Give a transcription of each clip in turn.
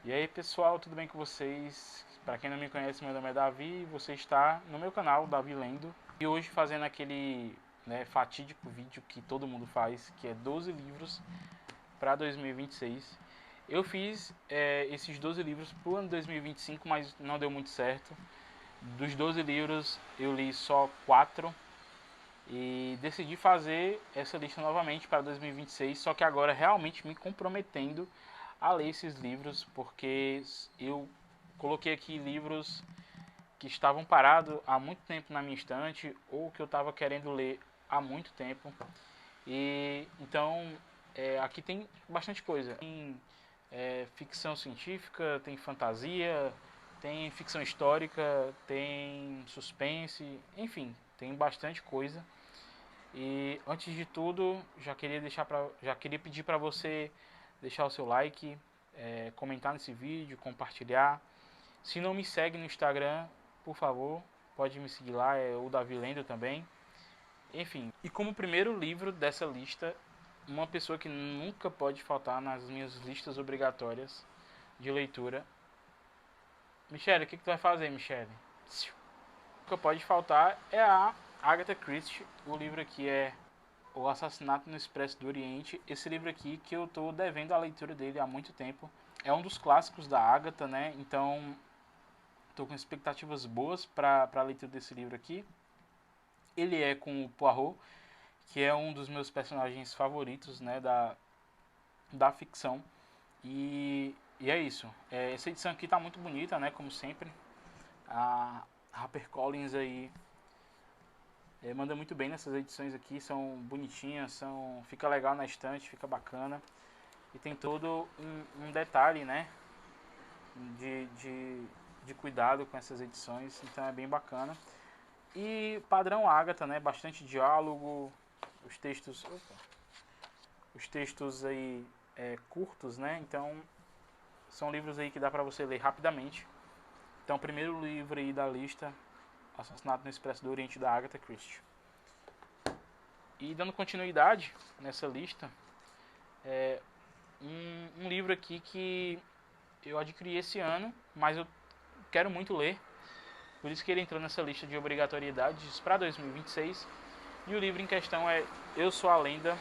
E aí pessoal, tudo bem com vocês? Para quem não me conhece, meu nome é Davi e você está no meu canal, Davi Lendo. E hoje fazendo aquele fatídico vídeo que todo mundo faz, que é 12 livros para 2026. Eu fiz esses 12 livros para o ano 2025, mas não deu muito certo. Dos 12 livros eu li só 4 e decidi fazer essa lista novamente para 2026, só que agora realmente me comprometendo a ler esses livros, porque eu coloquei aqui livros que estavam parados há muito tempo na minha estante ou que eu estava querendo ler há muito tempo. E então aqui tem bastante coisa. Tem ficção científica, tem fantasia, tem ficção histórica, tem suspense, enfim, tem bastante coisa. E antes de tudo, já queria pedir para você deixar o seu like, comentar nesse vídeo, compartilhar. Se não me segue no Instagram, por favor, pode me seguir lá, é o Davi Lendo também. Enfim, e como primeiro livro dessa lista, uma pessoa que nunca pode faltar nas minhas listas obrigatórias de leitura. Michele, o que tu vai fazer, Michele? Nunca pode faltar é a Agatha Christie. O livro aqui é O Assassinato no Expresso do Oriente. Esse livro aqui que eu estou devendo a leitura dele há muito tempo. É um dos clássicos da Agatha, né? Então estou com expectativas boas para a leitura desse livro aqui. Ele é com o Poirot, que é um dos meus personagens favoritos, né, da ficção. E é isso. Essa edição aqui está muito bonita, né, como sempre. A HarperCollins aí manda muito bem nessas edições aqui, são bonitinhas, fica legal na estante, fica bacana. E tem todo um detalhe, né, de, de, de cuidado com essas edições, então é bem bacana. E padrão Agatha, né, bastante diálogo, os textos, os textos aí curtos, né, então são livros aí que dá para você ler rapidamente. Então, o primeiro livro aí da lista, Assassinato no Expresso do Oriente, da Agatha Christie. E dando continuidade nessa lista, um livro aqui que eu adquiri esse ano, mas eu quero muito ler, por isso que ele entrou nessa lista de obrigatoriedades para 2026. E o livro em questão é Eu Sou a Lenda,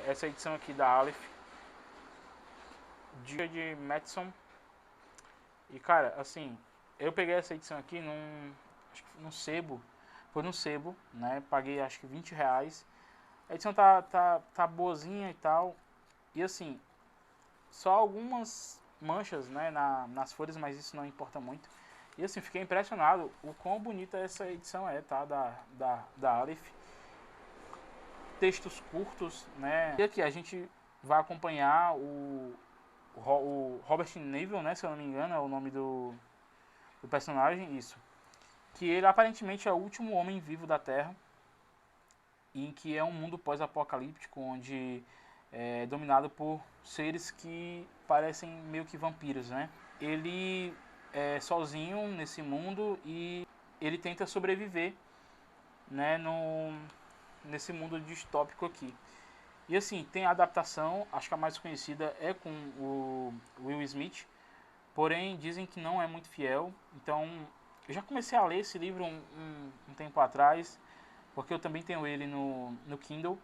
essa edição aqui da Aleph, de Madison. E cara, assim, eu peguei essa edição aqui num sebo, foi num sebo, né? Paguei acho que R$ 20. A edição tá boazinha e tal. E assim, só algumas manchas, né, nas folhas, mas isso não importa muito. E assim, fiquei impressionado o quão bonita essa edição é, tá? Da Aleph. Textos curtos, né? E aqui a gente vai acompanhar o Robert Neville, né? Se eu não me engano, é o nome do personagem, isso. Que ele aparentemente é o último homem vivo da Terra, em que é um mundo pós-apocalíptico, onde é dominado por seres que parecem meio que vampiros, né? Ele é sozinho nesse mundo e ele tenta sobreviver, né, nesse mundo distópico aqui. E assim, tem a adaptação, acho que a mais conhecida é com o Will Smith, porém dizem que não é muito fiel. Então, eu já comecei a ler esse livro um tempo atrás, porque eu também tenho ele no Kindle,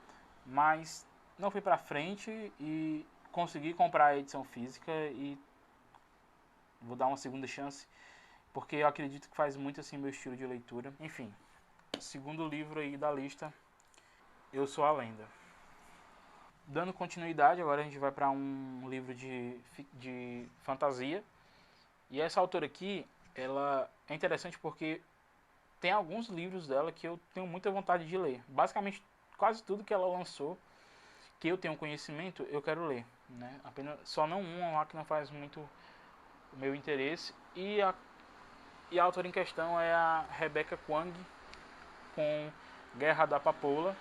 mas não fui pra frente e consegui comprar a edição física e vou dar uma segunda chance, porque eu acredito que faz muito assim meu estilo de leitura. Enfim, segundo livro aí da lista, Eu Sou a Lenda. Dando continuidade, agora a gente vai para um livro de fantasia. E essa autora aqui, ela é interessante porque tem alguns livros dela que eu tenho muita vontade de ler. Basicamente, quase tudo que ela lançou, que eu tenho conhecimento, eu quero ler. Né? Apenas, só não uma lá que não faz muito o meu interesse. E a autora em questão é a Rebecca Kuang, com Guerra da Papoula.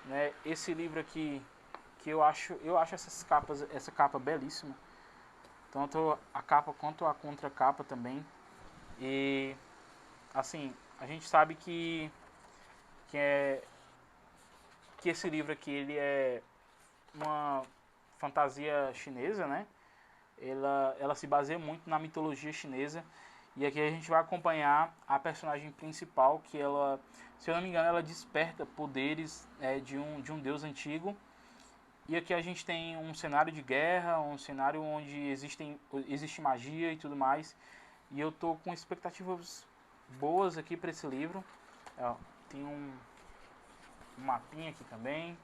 Né? Esse livro aqui, que eu acho essa capa belíssima. Tanto a capa quanto a contracapa também. E assim, a gente sabe que, é, que esse livro aqui ele é uma fantasia chinesa, né? ela se baseia muito na mitologia chinesa. E aqui a gente vai acompanhar a personagem principal, que ela, se eu não me engano, ela desperta poderes de um deus antigo. E aqui a gente tem um cenário de guerra, um cenário onde existe magia e tudo mais. E eu tô com expectativas boas aqui para esse livro. Ó, tem um mapinha aqui também.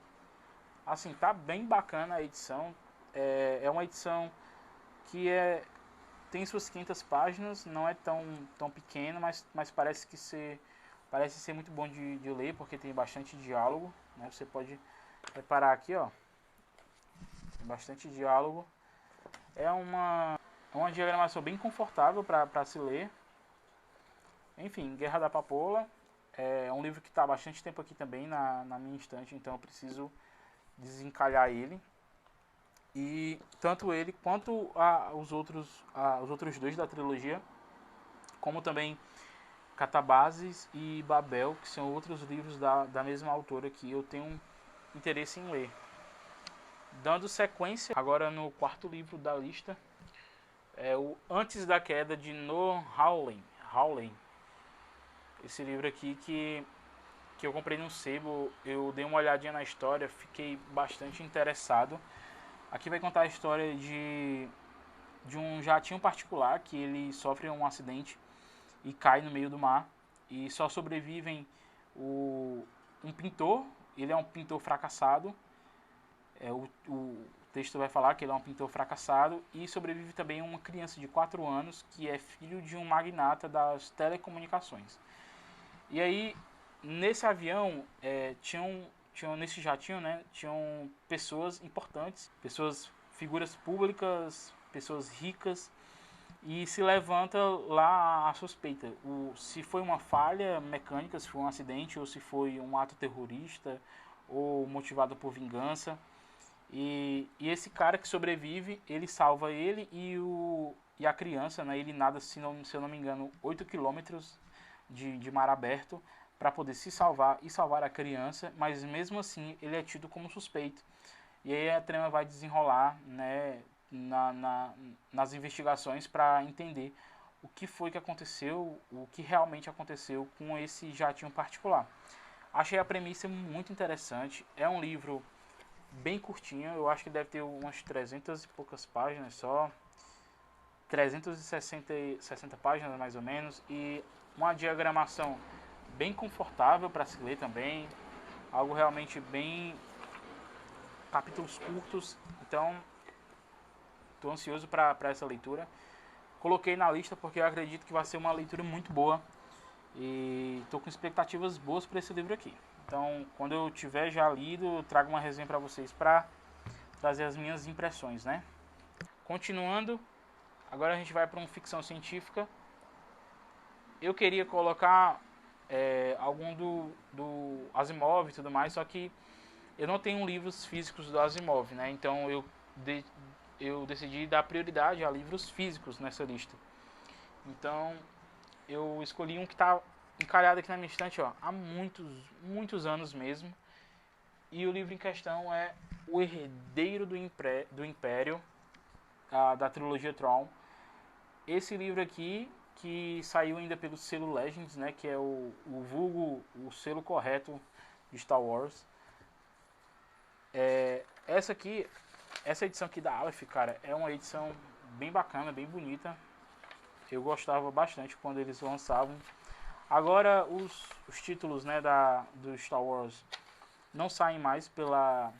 Assim, tá bem bacana a edição. É uma edição que tem suas 500 páginas, não é tão pequeno, mas parece ser muito bom de ler, porque tem bastante diálogo, né? Você pode reparar aqui, ó, tem bastante diálogo. É uma diagramação bem confortável para se ler. Enfim, Guerra da Papoula é um livro que está há bastante tempo aqui também na minha estante, então eu preciso desencalhar ele. E tanto ele quanto os outros dois da trilogia, como também Catabases e Babel, que são outros livros da mesma autora que eu tenho interesse em ler. Dando sequência, agora no quarto livro da lista, é o Antes da Queda de Noah Hawley. Esse livro aqui que eu comprei no sebo, eu dei uma olhadinha na história, fiquei bastante interessado. Aqui vai contar a história de um jatinho particular que ele sofre um acidente e cai no meio do mar. E só sobrevivem um pintor, ele é um pintor fracassado. O texto vai falar que ele é um pintor fracassado. E sobrevive também uma criança de 4 anos que é filho de um magnata das telecomunicações. E aí, nesse avião, nesse jatinho, né, tinham pessoas importantes, figuras públicas, pessoas ricas, e se levanta lá a suspeita. Se foi uma falha mecânica, se foi um acidente, ou se foi um ato terrorista, ou motivado por vingança. E esse cara que sobrevive, ele salva ele e a criança, né, ele nada, se eu não me engano, 8 quilômetros de mar aberto, para poder se salvar e salvar a criança, mas mesmo assim ele é tido como suspeito. E aí a trama vai desenrolar, né, nas investigações para entender o que foi que aconteceu, o que realmente aconteceu com esse jatinho particular. Achei a premissa muito interessante. É um livro bem curtinho, eu acho que deve ter umas 300 e poucas páginas só, 360 páginas mais ou menos, e uma diagramação bem confortável para se ler também, algo realmente bem, capítulos curtos, então estou ansioso para essa leitura. Coloquei na lista porque eu acredito que vai ser uma leitura muito boa e estou com expectativas boas para esse livro aqui. Então, quando eu tiver já lido, eu trago uma resenha para vocês para trazer as minhas impressões, né? Continuando, agora a gente vai para uma ficção científica. Eu queria colocar algum do Asimov e tudo mais, só que eu não tenho livros físicos do Asimov, né? Então eu decidi dar prioridade a livros físicos nessa lista. Então eu escolhi um que está encalhado aqui na minha estante, ó, há muitos anos mesmo. E o livro em questão é O Herdeiro do Império, da trilogia Tron. Esse livro aqui, que saiu ainda pelo selo Legends, né, que é o selo correto de Star Wars. Essa edição aqui da Aleph, cara, é uma edição bem bacana, bem bonita. Eu gostava bastante quando eles lançavam. Agora os títulos, né, do Star Wars não saem mais pela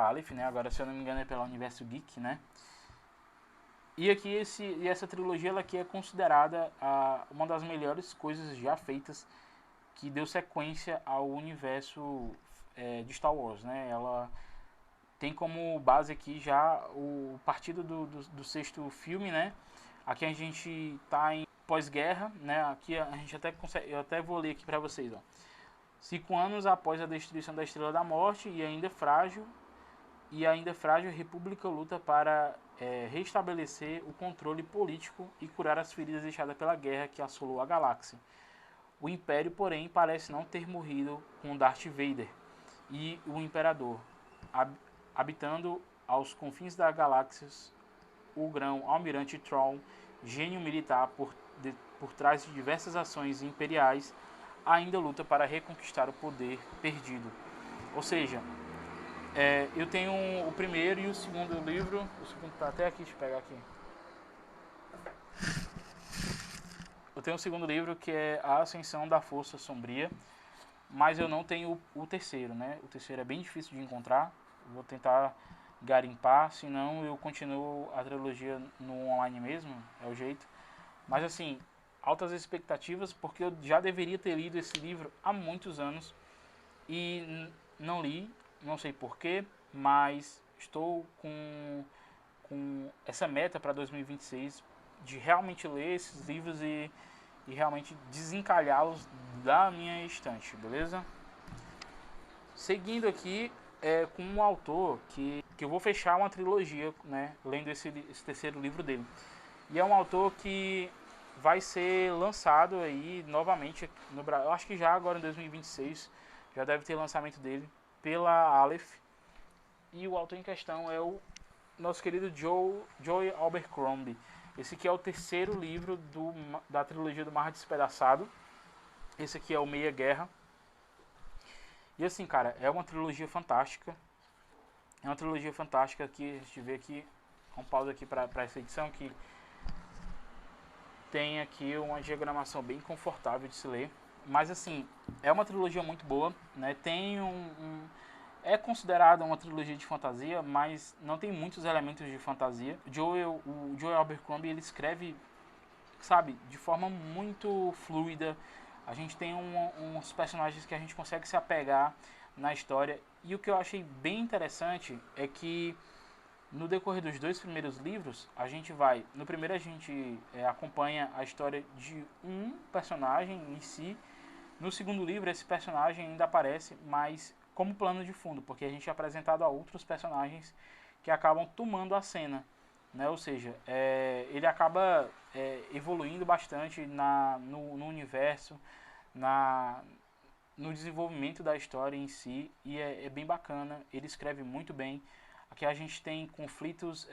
Aleph, né? Agora, se eu não me engano, é pela Universo Geek, né? E aqui essa trilogia ela aqui é considerada uma das melhores coisas já feitas, que deu sequência ao universo de Star Wars, né? Ela tem como base aqui já o partido do sexto filme, né? Aqui a gente está em pós-guerra, né? Aqui a gente até consegue, eu até vou ler aqui para vocês, ó. 5 anos após a destruição da Estrela da Morte e ainda frágil, a República luta para restabelecer o controle político e curar as feridas deixadas pela guerra que assolou a galáxia. O Império, porém, parece não ter morrido com Darth Vader e o Imperador, habitando aos confins da galáxia o grão-almirante Thrawn, gênio militar por trás de diversas ações imperiais, ainda luta para reconquistar o poder perdido. Ou seja, eu tenho o primeiro e o segundo livro. O segundo está até aqui, deixa eu pegar aqui. Eu tenho o segundo livro, que é A Ascensão da Força Sombria, mas eu não tenho o terceiro, né? O terceiro é bem difícil de encontrar. Vou tentar garimpar, senão eu continuo a trilogia no online mesmo, é o jeito. Mas assim, altas expectativas, porque eu já deveria ter lido esse livro há muitos anos e não li, não sei porquê, mas estou com essa meta para 2026 de realmente ler esses livros e realmente desencalhá-los da minha estante, beleza? Seguindo aqui com um autor que eu vou fechar uma trilogia, né, lendo esse terceiro livro dele. E é um autor que vai ser lançado aí novamente no Brasil. Eu acho que já agora em 2026 já deve ter lançamento dele pela Aleph. E o autor em questão é o nosso querido Joe Abercrombie. Esse aqui é o terceiro livro da trilogia do Mar Despedaçado. Esse aqui é o Meia Guerra. E assim, cara, é uma trilogia fantástica. É uma trilogia fantástica que a gente vê aqui. Um pausa aqui para essa edição que tem aqui uma diagramação bem confortável de se ler. Mas assim, é uma trilogia muito boa, né? Tem é considerada uma trilogia de fantasia, mas não tem muitos elementos de fantasia. O Joe Abercrombie, ele escreve, sabe, de forma muito fluida. A gente tem uns personagens que a gente consegue se apegar na história. E o que eu achei bem interessante é que no decorrer dos dois primeiros livros, no primeiro a gente acompanha a história de um personagem em si. No segundo livro, esse personagem ainda aparece, mas como plano de fundo, porque a gente é apresentado a outros personagens que acabam tomando a cena, né? Ou seja, ele acaba evoluindo bastante no universo, no desenvolvimento da história em si, e é bem bacana. Ele escreve muito bem. Aqui a gente tem conflitos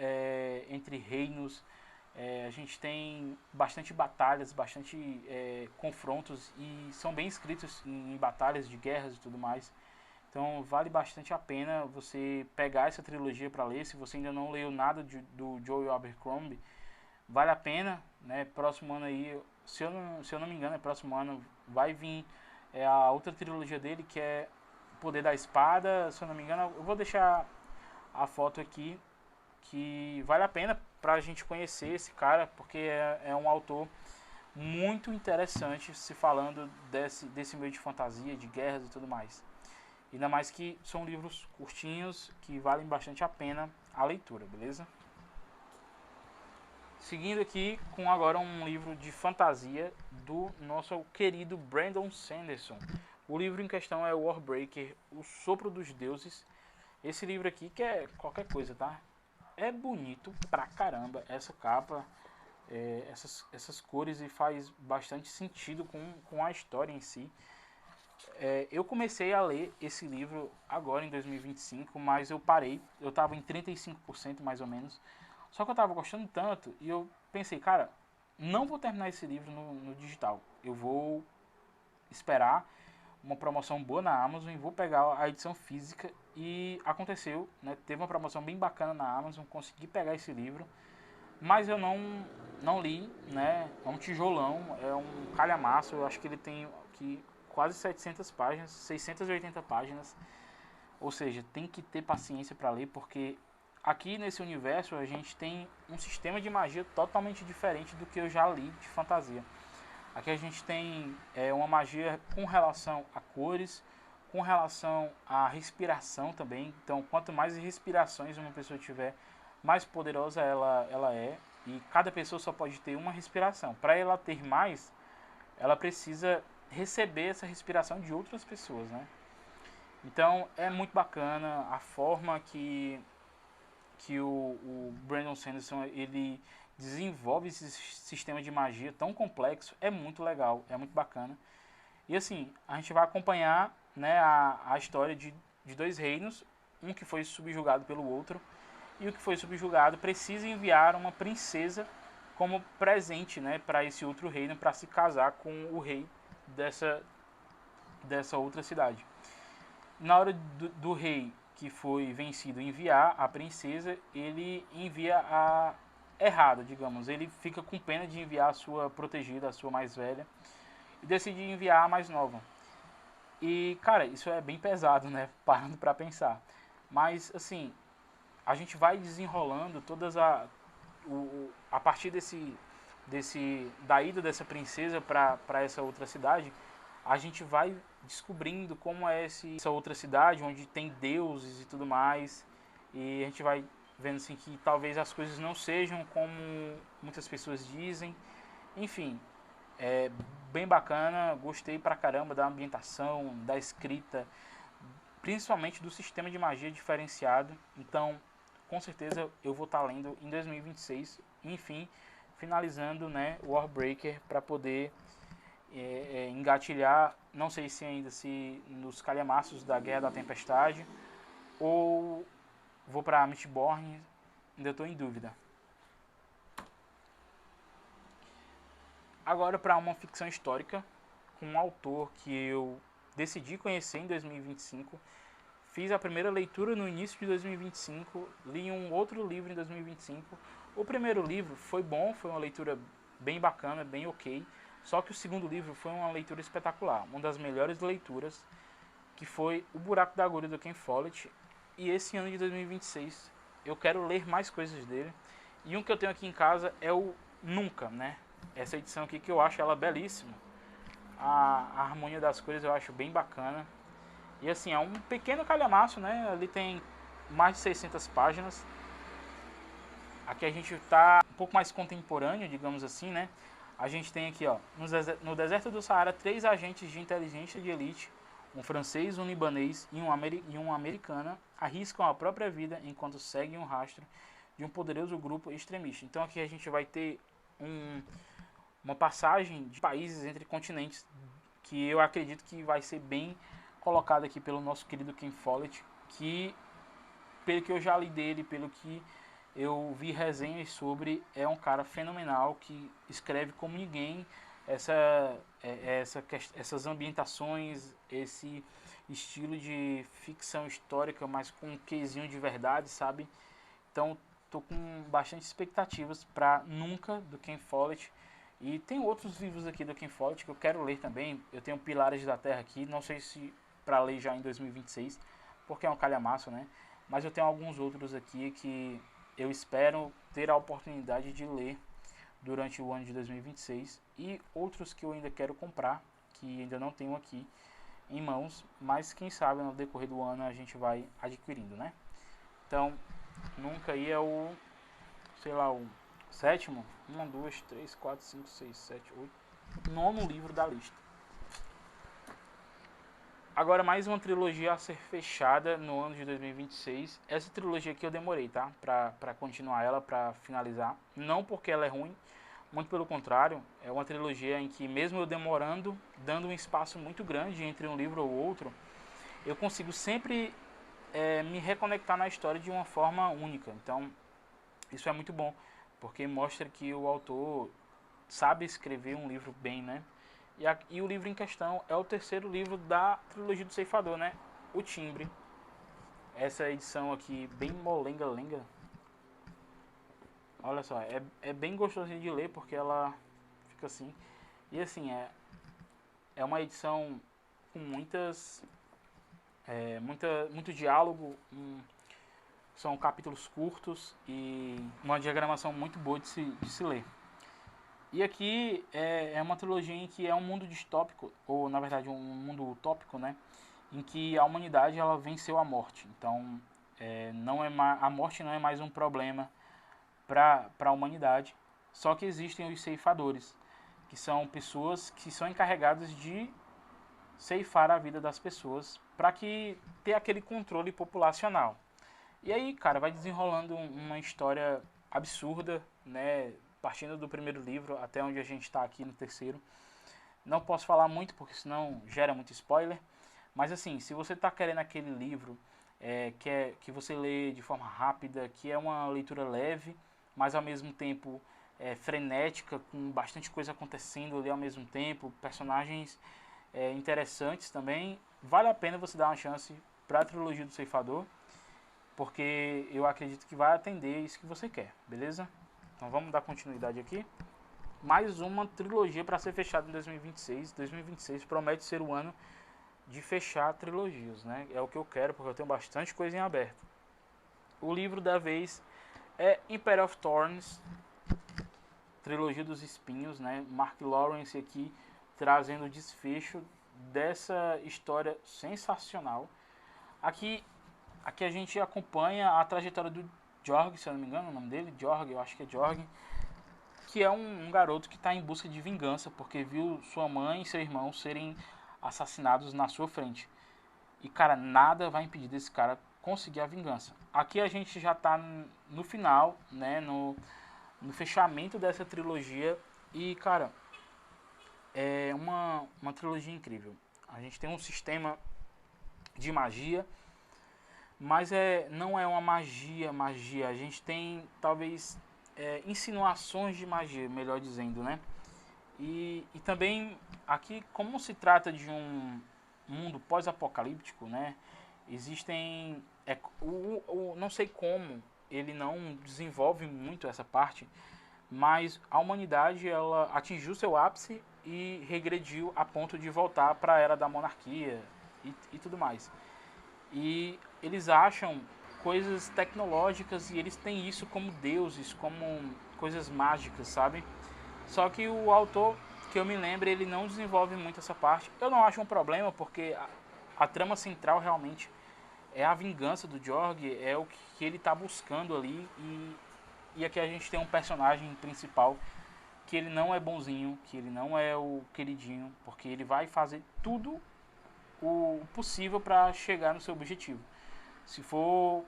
entre reinos, a gente tem bastante batalhas, bastante confrontos, e são bem escritos em batalhas de guerras e tudo mais. Então vale bastante a pena você pegar essa trilogia para ler. Se você ainda não leu nada do Joe Abercrombie, vale a pena, né? Próximo ano aí, se eu não me engano, próximo ano vai vir a outra trilogia dele, que é O Poder da Espada. Se eu não me engano, eu vou deixar a foto aqui, que vale a pena para a gente conhecer esse cara, porque é um autor muito interessante, se falando desse meio de fantasia, de guerras e tudo mais. Ainda mais que são livros curtinhos que valem bastante a pena a leitura, beleza? Seguindo aqui com agora um livro de fantasia do nosso querido Brandon Sanderson. O livro em questão é Warbreaker, O Sopro dos Deuses. Esse livro aqui, que é qualquer coisa, tá? É bonito pra caramba essa capa, essas cores, e faz bastante sentido com a história em si. Eu comecei a ler esse livro agora em 2025, mas eu parei. Eu estava em 35% mais ou menos. Só que eu estava gostando tanto e eu pensei, cara, não vou terminar esse livro no digital. Eu vou esperar uma promoção boa na Amazon e vou pegar a edição física. E aconteceu, né? Teve uma promoção bem bacana na Amazon, consegui pegar esse livro, mas eu não li, né? É um tijolão, é um calhamaço. Eu acho que ele tem aqui quase 700 páginas, 680 páginas. Ou seja, tem que ter paciência para ler, porque aqui nesse universo a gente tem um sistema de magia totalmente diferente do que eu já li de fantasia. Aqui a gente tem uma magia com relação a cores, com relação à respiração também. Então, quanto mais respirações uma pessoa tiver, mais poderosa ela é. E cada pessoa só pode ter uma respiração. Para ela ter mais, ela precisa receber essa respiração de outras pessoas, né? Então é muito bacana a forma que o Brandon Sanderson ele desenvolve esse sistema de magia tão complexo. É muito legal, é muito bacana. E assim, a gente vai acompanhar, né, a história de dois reinos, um que foi subjugado pelo outro, e o que foi subjugado precisa enviar uma princesa como presente, né, para esse outro reino, para se casar com o rei dessa outra cidade. Na hora do rei que foi vencido enviar a princesa, ele envia a errada, digamos. Ele fica com pena de enviar a sua protegida, a sua mais velha, e decide enviar a mais nova. E, cara, isso é bem pesado, né? Parando pra pensar. Mas, assim, a gente vai desenrolando a partir da ida dessa princesa para essa outra cidade, a gente vai descobrindo como é essa outra cidade, onde tem deuses e tudo mais, e a gente vai vendo assim que talvez as coisas não sejam como muitas pessoas dizem. Enfim, é bem bacana, gostei pra caramba da ambientação, da escrita, principalmente do sistema de magia diferenciado. Então, com certeza eu vou estar lendo em 2026, enfim, finalizando, né, o Warbreaker para poder engatilhar, não sei se ainda se nos calhamaços da Guerra da Tempestade ou vou para Mistborn, ainda estou em dúvida. Agora para uma ficção histórica com um autor que eu decidi conhecer em 2025. Fiz a primeira leitura no início de 2025, li um outro livro em 2025. O primeiro livro foi bom, foi uma leitura bem bacana, bem ok. Só que o segundo livro foi uma leitura espetacular, uma das melhores leituras, que foi O Buraco da Agulha do Ken Follett. E esse ano de 2026 eu quero ler mais coisas dele. E um que eu tenho aqui em casa é o Nunca, né? Essa edição aqui que eu acho ela belíssima. A harmonia das cores eu acho bem bacana. E assim, é um pequeno calhamaço, né? Ali tem mais de 600 páginas. Aqui a gente está um pouco mais contemporâneo, digamos assim, né? A gente tem aqui, ó, no deserto do Saara, 3 agentes de inteligência de elite, um francês, um libanês e uma americana, arriscam a própria vida enquanto seguem um rastro de um poderoso grupo extremista. Então aqui a gente vai ter uma passagem de países entre continentes que eu acredito que vai ser bem colocado aqui pelo nosso querido Ken Follett, que pelo que eu já li dele, pelo que eu vi resenhas sobre, é um cara fenomenal que escreve como ninguém essas ambientações, esse estilo de ficção histórica, mas com um quezinho de verdade, sabe? Então tô com bastante expectativas para Nunca, do Ken Follett. E tem outros livros aqui do Ken Follett que eu quero ler também. Eu tenho Pilares da Terra aqui, não sei se para ler já em 2026, porque é um calhamaço, né? Mas eu tenho alguns outros aqui que eu espero ter a oportunidade de ler durante o ano de 2026 e outros que eu ainda quero comprar, que ainda não tenho aqui em mãos, mas quem sabe no decorrer do ano a gente vai adquirindo, né? Então, Nunca aí é o, sei lá, o sétimo, 1, 2, 3, 4, 5, 6, 7, 8, nono livro da lista. Agora mais uma trilogia a ser fechada no ano de 2026. Essa trilogia aqui eu demorei, tá? Pra continuar ela, pra finalizar. Não porque ela é ruim, muito pelo contrário. É uma trilogia em que mesmo eu demorando, dando um espaço muito grande entre um livro ou outro, eu consigo sempre me reconectar na história de uma forma única. Então, isso é muito bom, porque mostra que o autor sabe escrever um livro bem, né? E o livro em questão é o terceiro livro da trilogia do Ceifador, né? O Timbre. Essa edição aqui, bem molenga-lenga. Olha só, é bem gostosinho de ler, porque ela fica assim. E assim, é uma edição com muito diálogo, são capítulos curtos e uma diagramação muito boa de se ler. E aqui é uma trilogia em que é um mundo distópico, ou na verdade um mundo utópico, né? Em que a humanidade ela venceu a morte. Então não é a morte não é mais um problema para a humanidade. Só que existem os ceifadores, que são pessoas que são encarregadas de ceifar a vida das pessoas para que ter aquele controle populacional. E aí, cara, vai desenrolando uma história absurda, né? Partindo do primeiro livro até onde a gente está aqui no terceiro. Não posso falar muito porque senão gera muito spoiler. Mas assim, se você está querendo aquele livro que você lê de forma rápida, que é uma leitura leve, mas ao mesmo tempo frenética, com bastante coisa acontecendo ali ao mesmo tempo, personagens interessantes também. Vale a pena você dar uma chance para a trilogia do Ceifador, porque eu acredito que vai atender isso que você quer, beleza? Então vamos dar continuidade aqui. Mais uma trilogia para ser fechada em 2026. 2026 promete ser o ano de fechar trilogias, né? É o que eu quero, porque eu tenho bastante coisa em aberto. O livro da vez é Imperial of Thorns, trilogia dos espinhos, né? Mark Lawrence aqui trazendo o desfecho dessa história sensacional. Aqui a gente acompanha a trajetória do Jorg, se eu não me engano o nome dele, Jorg, eu acho que é Jorg, que é um garoto que está em busca de vingança, porque viu sua mãe e seu irmão serem assassinados na sua frente. E, cara, nada vai impedir desse cara conseguir a vingança. Aqui a gente já está no final, né, no fechamento dessa trilogia. E, cara, é uma trilogia incrível. A gente tem um sistema de magia, mas não é uma magia. A gente tem, talvez, insinuações de magia, melhor dizendo, né? E também, aqui, como se trata de um mundo pós-apocalíptico, né? Existem... não sei como ele não desenvolve muito essa parte, mas a humanidade ela atingiu seu ápice e regrediu a ponto de voltar para a era da monarquia e tudo mais. E eles acham coisas tecnológicas e eles têm isso como deuses, como coisas mágicas, sabe? Só que o autor, que eu me lembro, ele não desenvolve muito essa parte. Eu não acho um problema, porque a trama central realmente é a vingança do Jorg, é o que ele está buscando ali. E aqui a gente tem um personagem principal que ele não é bonzinho, que ele não é o queridinho, porque ele vai fazer tudo o possível para chegar no seu objetivo. Se for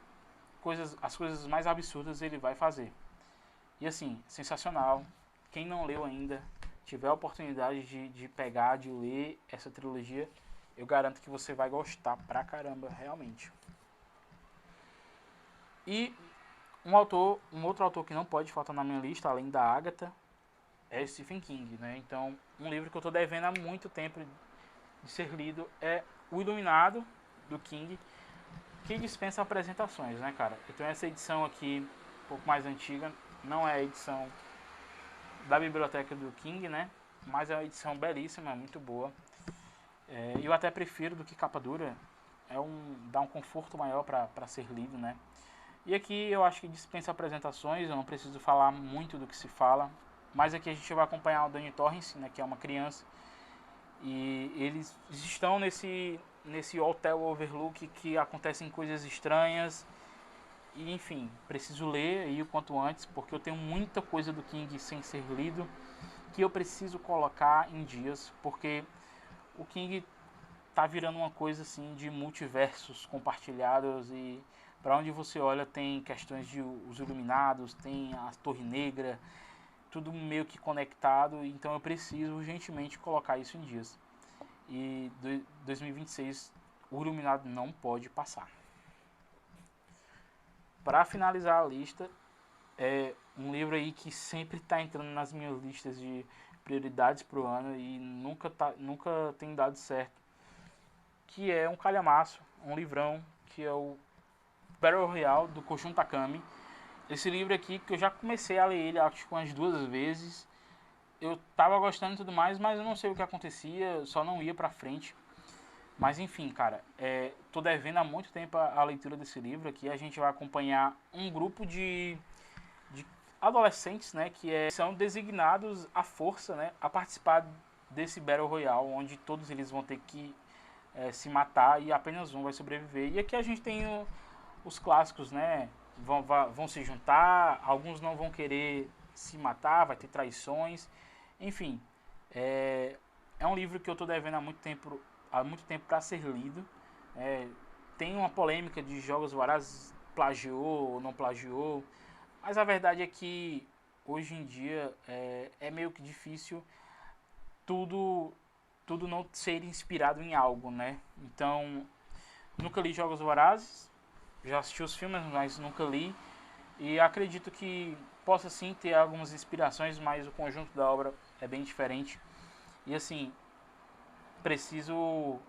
as coisas mais absurdas, ele vai fazer. E assim, sensacional. Quem não leu ainda, tiver a oportunidade de pegar, de ler essa trilogia, eu garanto que você vai gostar pra caramba, realmente. E um outro autor que não pode faltar na minha lista, além da Agatha, é Stephen King, né? Então, um livro que eu estou devendo há muito tempo de ser lido é O Iluminado, do King, que dispensa apresentações, né, cara? Eu tenho essa edição aqui, um pouco mais antiga, não é a edição da biblioteca do King, né? Mas é uma edição belíssima, muito boa. Eu até prefiro do que capa dura, dá um conforto maior para ser lido, né? E aqui eu acho que dispensa apresentações, eu não preciso falar muito do que se fala, mas aqui a gente vai acompanhar o Danny Torrance, né, que é uma criança, e eles estão nesse hotel Overlook que acontecem coisas estranhas, e enfim, preciso ler aí o quanto antes, porque eu tenho muita coisa do King sem ser lido, que eu preciso colocar em dias, porque o King tá virando uma coisa assim de multiversos compartilhados e para onde você olha tem questões de os Iluminados, tem a Torre Negra, tudo meio que conectado, então eu preciso urgentemente colocar isso em dias. E 2026 o Iluminado não pode passar. Para finalizar a lista, é um livro aí que sempre está entrando nas minhas listas de prioridades pro ano e nunca tem dado certo, que é um calhamaço, um livrão, que é o Battle Royale do Koshun Takami. Esse livro aqui, que eu já comecei a ler ele, acho que umas 2 vezes, eu tava gostando e tudo mais, mas eu não sei o que acontecia, só não ia pra frente. Mas enfim, cara, tô devendo há muito tempo a leitura desse livro aqui. A gente vai acompanhar um grupo de adolescentes, né, são designados à força, né, a participar desse Battle Royale, onde todos eles vão ter que se matar e apenas um vai sobreviver. E aqui a gente tem os clássicos, né, vão se juntar, alguns não vão querer se matar, vai ter traições, enfim, é um livro que eu estou devendo há muito tempo para ser lido. Tem uma polêmica de Jogos Vorazes plagiou ou não plagiou, mas a verdade é que hoje em dia é meio que difícil tudo não ser inspirado em algo, né? Então, nunca li Jogos Vorazes, já assisti os filmes, mas nunca li. E acredito que possa sim ter algumas inspirações, mas o conjunto da obra é bem diferente. E assim, preciso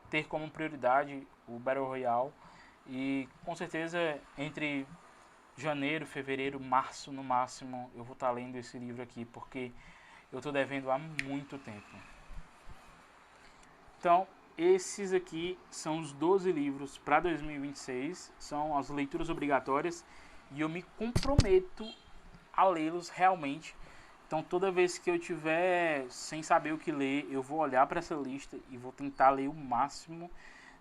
ter como prioridade o Battle Royale. E com certeza entre janeiro, fevereiro, março no máximo eu vou estar lendo esse livro aqui, porque eu estou devendo há muito tempo. Então, esses aqui são os 12 livros para 2026, são as leituras obrigatórias e eu me comprometo a lê-los realmente. Então, toda vez que eu tiver sem saber o que ler, eu vou olhar para essa lista e vou tentar ler o máximo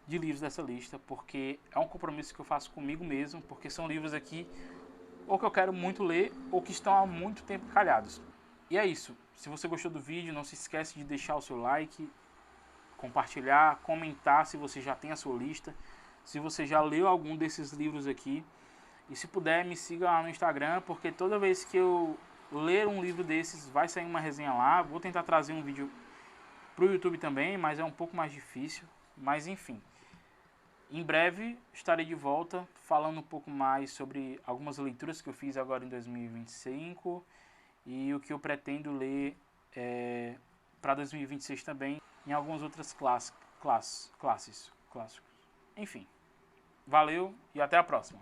de livros dessa lista, porque é um compromisso que eu faço comigo mesmo, porque são livros aqui ou que eu quero muito ler ou que estão há muito tempo calhados. E é isso. Se você gostou do vídeo, não se esquece de deixar o seu like, compartilhar, comentar se você já tem a sua lista, se você já leu algum desses livros aqui. E se puder, me siga lá no Instagram, porque toda vez que eu ler um livro desses, vai sair uma resenha lá. Vou tentar trazer um vídeo pro YouTube também, mas é um pouco mais difícil. Mas enfim, em breve estarei de volta falando um pouco mais sobre algumas leituras que eu fiz agora em 2025 e o que eu pretendo ler para 2026 também, em algumas outras classes. Enfim, valeu e até a próxima.